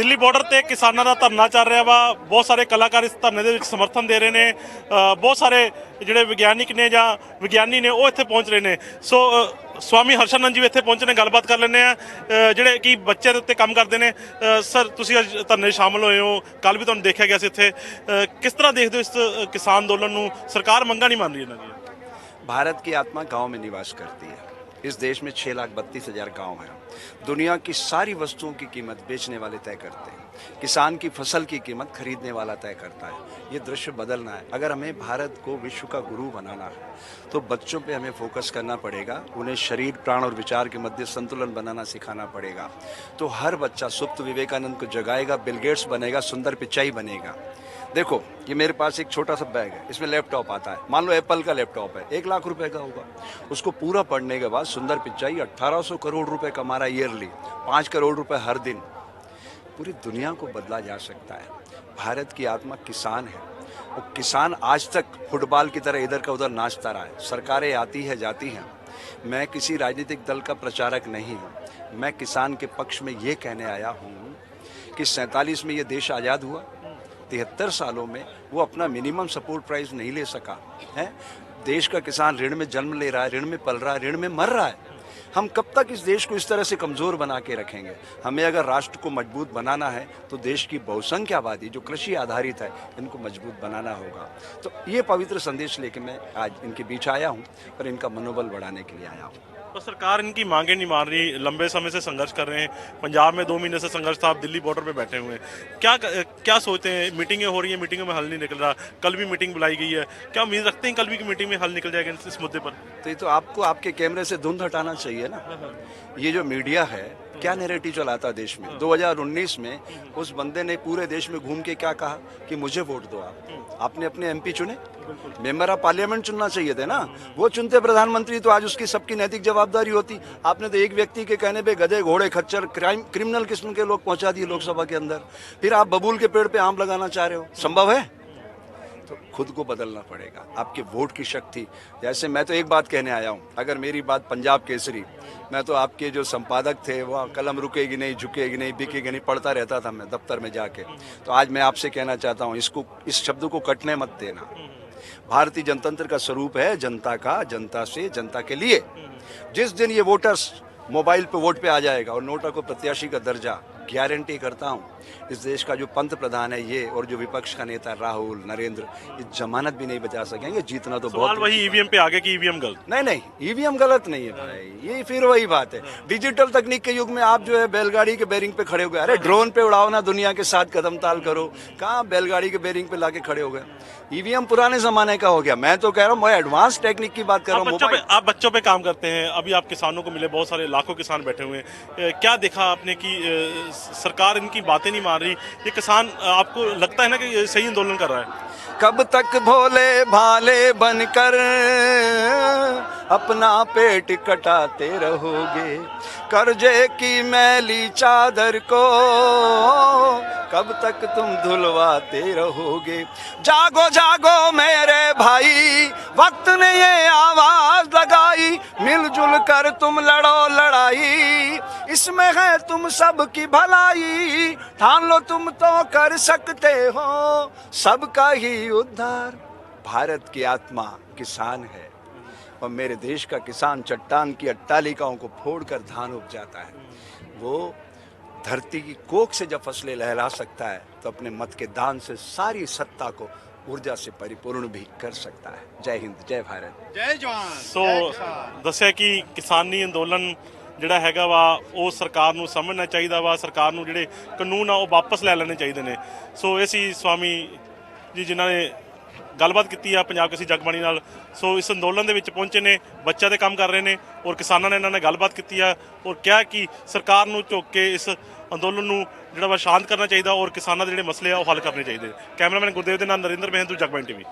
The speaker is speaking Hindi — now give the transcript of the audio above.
ਦਿੱਲੀ ਬਾਰਡਰ ਤੇ ਕਿਸਾਨਾਂ ਦਾ ਧਰਨਾ ਚੱਲ ਰਿਹਾ ਵਾ। ਬਹੁਤ ਸਾਰੇ ਕਲਾਕਾਰ ਇਸ ਧਰਨੇ ਦੇ ਵਿੱਚ ਸਮਰਥਨ ਦੇ ਰਹੇ ਨੇ। ਬਹੁਤ ਸਾਰੇ ਜਿਹੜੇ ਵਿਗਿਆਨਿਕ ਨੇ ਜਾਂ ਵਿਗਿਆਨੀ ਨੇ ਉਹ ਇੱਥੇ ਪਹੁੰਚ ਰਹੇ ਨੇ। ਸੋ स्वामी हर्षानंद जी ਇੱਥੇ ਪਹੁੰਚੇ ਨੇ, ਗੱਲਬਾਤ ਕਰ ਲੈਂਦੇ ਆ ਜਿਹੜੇ ਕਿ ਬੱਚੇ ਦੇ ਉੱਤੇ ਕੰਮ ਕਰਦੇ ਨੇ। ਸਰ ਤੁਸੀਂ ਅੱਜ ਧਰਨੇ ਸ਼ਾਮਲ ਹੋਏ ਹੋ, ਕੱਲ ਵੀ ਤੁਹਾਨੂੰ ਦੇਖਿਆ ਗਿਆ ਸੀ ਇੱਥੇ। ਕਿਸ ਤਰ੍ਹਾਂ ਦੇਖਦੇ ਹੋ ਇਸ ਕਿਸਾਨ ਅੰਦੋਲਨ ਨੂੰ? ਸਰਕਾਰ ਮੰਗਾਂ ਨਹੀਂ ਮੰਨ ਰਹੀ ਇਹਨਾਂ ਦੀਆਂ। भारत की आत्मा गांव में निवास करती है। इस देश में 6,32,000 गांव हैं। दुनिया की सारी वस्तुओं की कीमत बेचने वाले तय करते हैं। किसान की फसल की कीमत खरीदने वाला तय करता है। ये दृश्य बदलना है। अगर हमें भारत को विश्व का गुरु बनाना है तो बच्चों पे हमें फोकस करना पड़ेगा। उन्हें शरीर, प्राण और विचार के मध्य संतुलन बनाना सिखाना पड़ेगा। तो हर बच्चा सुप्त विवेकानंद को जगाएगा, बिल गेट्स बनेगा, सुंदर पिचाई बनेगा। देखो, ये मेरे पास एक छोटा सा बैग है, इसमें लैपटॉप आता है। मान लो एप्पल का लैपटॉप है, 1 लाख रुपए का होगा। उसको पूरा पढ़ने के बाद सुंदर पिचाई 1800 करोड़ रुपए कमा रहा है ईयरली, 5 करोड़ रुपए हर दिन। पूरी दुनिया को बदला जा सकता है। भारत की आत्मा किसान है। और किसान आज तक फुटबॉल की तरह इधर का उधर नाचता रहा है। सरकारें आती है जाती हैं। मैं किसी राजनीतिक दल का प्रचारक नहीं हूँ। मैं किसान के पक्ष में ये कहने आया हूँ कि 47 में ये देश आज़ाद हुआ, 73 सालों में वो अपना मिनिमम सपोर्ट प्राइस नहीं ले सका है। देश का किसान ऋण में जन्म ले रहा है, ऋण में पल रहा है, ऋण में मर रहा है। हम कब तक इस देश को इस तरह से कमज़ोर बना के रखेंगे? हमें अगर राष्ट्र को मजबूत बनाना है तो देश की बहुसंख्या आबादी जो कृषि आधारित है इनको मजबूत बनाना होगा। तो ये पवित्र संदेश लेके मैं आज इनके बीच आया हूँ और इनका मनोबल बढ़ाने के लिए आया हूँ। तो सरकार इनकी मांगे नहीं मान रही, लंबे समय से संघर्ष कर रहे हैं। पंजाब में 2 महीने से संघर्ष था, आप दिल्ली बॉर्डर पे बैठे हुए हैं। क्या सोचते हैं? मीटिंगें हो रही हैं, मीटिंगों में हल नहीं निकल रहा। कल भी मीटिंग बुलाई गई है, क्या उम्मीद रखते हैं कल भी की मीटिंग में हल निकल जाएगा इस मुद्दे पर? तो ये तो आपको आपके कैमरे से धुंध हटाना चाहिए ना। ये जो मीडिया है क्या नैरेटिव चलाता है देश में। 2019 में उस बंदे ने पूरे देश में घूम के क्या कहा कि मुझे वोट दो। आपने अपने एमपी चुने, मेंबर ऑफ पार्लियामेंट चुनना चाहिए थे ना। वो चुनते प्रधानमंत्री तो आज उसकी सबकी नैतिक जवाबदारी होती। आपने तो एक व्यक्ति के कहने पे गधे, घोड़े, खच्चर, क्रिमिनल किस्म के लोग पहुंचा दिए लोकसभा के अंदर। फिर आप बबूल के पेड़ पे आम लगाना चाह रहे हो? संभव है? तो खुद को बदलना पड़ेगा। आपके वोट की शक्ति, जैसे मैं तो एक बात कहने आया हूँ, अगर मेरी बात पंजाब केसरी, मैं तो आपके जो संपादक थे वो कलम रुकेगी नहीं, झुकेगी नहीं, बिकेगी नहीं, पढ़ता रहता था मैं दफ्तर में जाके। तो आज मैं आपसे कहना चाहता हूँ, इसको, इस शब्द को कटने मत देना। भारतीय जनतंत्र का स्वरूप है जनता का, जनता से, जनता के लिए। जिस दिन ये वोटर्स मोबाइल पे वोट पे आ जाएगा और नोटा को प्रत्याशी का दर्जा, गारंटी करता हूँ इस देश का जो पंत प्रधान है ये और जो विपक्ष का नेता राहुल, नरेंद्र, ये जमानत भी नहीं बचा सकेंगे। जीतना तो बहुत वही ईवीएम पे आगे कि ईवीएम गलत? नहीं, ईवीएम गलत नहीं है भाई। ये फिर वही बात है, डिजिटल तकनीक के युग में आप जो है बैलगाड़ी के बेरिंग पे खड़े हो गए। अरे ड्रोन पे उड़ाओ ना, दुनिया के साथ कदम ताल करो। कहाँ बैलगाड़ी के बेरिंग पे लाके खड़े हो गए? ईवीएम पुराने जमाने का हो गया। मैं तो कह रहा हूँ मैं एडवांस टेक्निक की बात कर रहा हूँ। आप बच्चों पे काम करते हैं, अभी आप किसानों को मिले, बहुत सारे लाखों किसान बैठे हुए हैं। क्या देखा आपने कि सरकार इनकी बातें नहीं मान रही? ये किसान, आपको लगता है ना कि सही आंदोलन कर रहा है? कब तक भोले भाले बनकर अपना पेट कटाते रहोगे? कर्जे की मैली चादर को कब तक तुम धुलवाते रहोगे? जागो जागो मेरे भाई, वक्त ने ये आवाज लगाई, मिलजुल कर तुम लड़ो लड़ाई, इसमें है तुम सब की भलाई। ठान लो तुम तो कर सकते हो सबका ही उद्धार। भारत की आत्मा किसान है और मेरे देश का किसान चट्टान की अट्टालिकाओं को फोड़कर धान उपजाता है। वो धरती की कोख से जब फसलें लहरा सकता है तो अपने मत के दान से सारी सत्ता को ऊर्जा से परिपूर्ण भी कर सकता है। जय हिंद, जय भारत, जय जवान। सो दस्या कि किसानी अंदोलन ਜਿਹੜਾ ਹੈਗਾ ਵਾ ਉਹ ਸਰਕਾਰ ਨੂੰ ਸਮਝਣਾ ਚਾਹੀਦਾ ਵਾ। ਸਰਕਾਰ ਨੂੰ ਜਿਹੜੇ ਕਾਨੂੰਨ ਆ ਉਹ ਵਾਪਸ ਲੈ ਲੈਣੇ ਚਾਹੀਦੇ ਨੇ। ਸੋ ਇਹ ਸੀ ਸਵਾਮੀ ਜੀ ਜਿਨ੍ਹਾਂ ਨੇ ਗੱਲਬਾਤ ਕੀਤੀ ਆ ਪੰਜਾਬ ਕਿਸੇ ਜਗਬਾਣੀ ਨਾਲ। ਸੋ ਇਸ ਅੰਦੋਲਨ ਦੇ ਵਿੱਚ ਪਹੁੰਚੇ ਨੇ, ਬੱਚਿਆਂ ਦੇ ਕੰਮ ਕਰ ਰਹੇ ਨੇ ਔਰ ਕਿਸਾਨਾਂ ਨੇ ਇਹਨਾਂ ਨਾਲ ਗੱਲਬਾਤ ਕੀਤੀ ਆ ਔਰ ਕਿਹਾ ਕਿ ਸਰਕਾਰ ਨੂੰ ਝੁਕ ਕੇ ਇਸ ਅੰਦੋਲਨ ਨੂੰ ਜਿਹੜਾ ਵਾ ਸ਼ਾਂਤ ਕਰਨਾ ਚਾਹੀਦਾ ਔਰ ਕਿਸਾਨਾਂ ਦੇ ਜਿਹੜੇ ਮਸਲੇ ਆ ਉਹ ਹੱਲ ਕਰਨੇ ਚਾਹੀਦੇ। ਕੈਮਰਾਮੈਨ ਗੁਰਦੇਵ ਦੇ ਨਾਲ ਨਰਿੰਦਰ ਮਹਿੰਦੂ, ਜਗਬਾਣੀ TV।